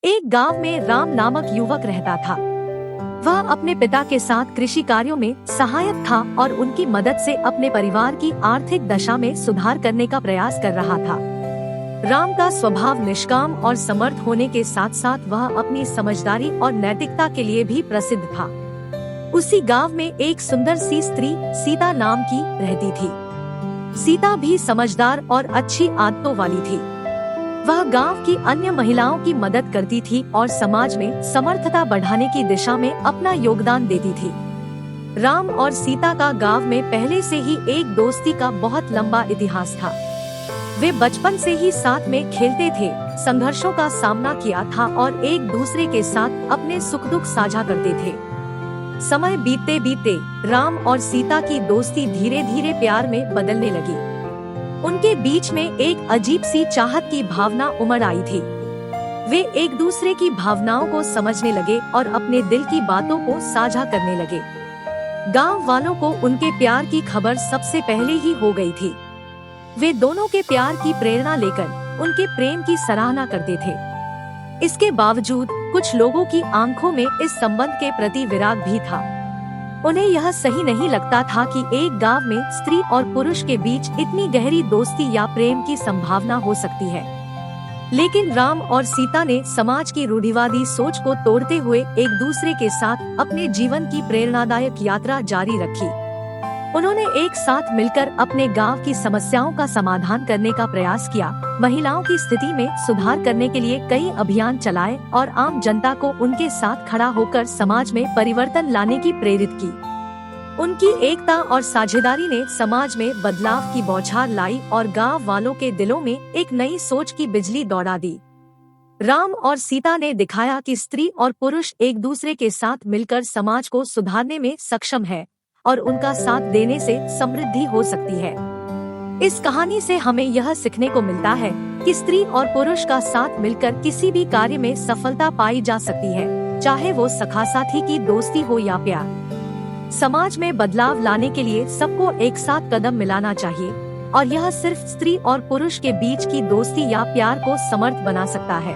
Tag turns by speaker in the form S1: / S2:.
S1: एक गांव में राम नामक युवक रहता था। वह अपने पिता के साथ कृषि कार्यों में सहायक था और उनकी मदद से अपने परिवार की आर्थिक दशा में सुधार करने का प्रयास कर रहा था। राम का स्वभाव निष्काम और समर्थ होने के साथ साथ वह अपनी समझदारी और नैतिकता के लिए भी प्रसिद्ध था। उसी गांव में एक सुंदर सी स्त्री सीता नाम की रहती थी। सीता भी समझदार और अच्छी आदतों वाली थी। वह गांव की अन्य महिलाओं की मदद करती थी और समाज में समर्थता बढ़ाने की दिशा में अपना योगदान देती थी। राम और सीता का गांव में पहले से ही एक दोस्ती का बहुत लंबा इतिहास था। वे बचपन से ही साथ में खेलते थे, संघर्षों का सामना किया था और एक दूसरे के साथ अपने सुख दुख साझा करते थे। समय बीतते बीतते राम और सीता की दोस्ती धीरे धीरे प्यार में बदलने लगी। उनके बीच में एक अजीब सी चाहत की भावना उमड़ आई थी। वे एक दूसरे की भावनाओं को समझने लगे और अपने दिल की बातों को साझा करने लगे। गांव वालों को उनके प्यार की खबर सबसे पहले ही हो गई थी। वे दोनों के प्यार की प्रेरणा लेकर उनके प्रेम की सराहना करते थे। इसके बावजूद कुछ लोगों की आंखों में इस संबंध के प्रति विराग भी था। उन्हें यह सही नहीं लगता था कि एक गांव में स्त्री और पुरुष के बीच इतनी गहरी दोस्ती या प्रेम की संभावना हो सकती है। लेकिन राम और सीता ने समाज की रूढ़िवादी सोच को तोड़ते हुए एक दूसरे के साथ अपने जीवन की प्रेरणादायक यात्रा जारी रखी। उन्होंने एक साथ मिलकर अपने गांव की समस्याओं का समाधान करने का प्रयास किया, महिलाओं की स्थिति में सुधार करने के लिए कई अभियान चलाए और आम जनता को उनके साथ खड़ा होकर समाज में परिवर्तन लाने की प्रेरित की। उनकी एकता और साझेदारी ने समाज में बदलाव की बौछार लाई और गांव वालों के दिलों में एक नई सोच की बिजली दौड़ा दी। राम और सीता ने दिखाया कि स्त्री और पुरुष एक दूसरे के साथ मिलकर समाज को सुधारने में सक्षम है और उनका साथ देने से समृद्धि हो सकती है। इस कहानी से हमें यह सीखने को मिलता है कि स्त्री और पुरुष का साथ मिलकर किसी भी कार्य में सफलता पाई जा सकती है, चाहे वो सखा साथी की दोस्ती हो या प्यार। समाज में बदलाव लाने के लिए सबको एक साथ कदम मिलाना चाहिए और यह सिर्फ स्त्री और पुरुष के बीच की दोस्ती या प्यार को समर्थ बना सकता है।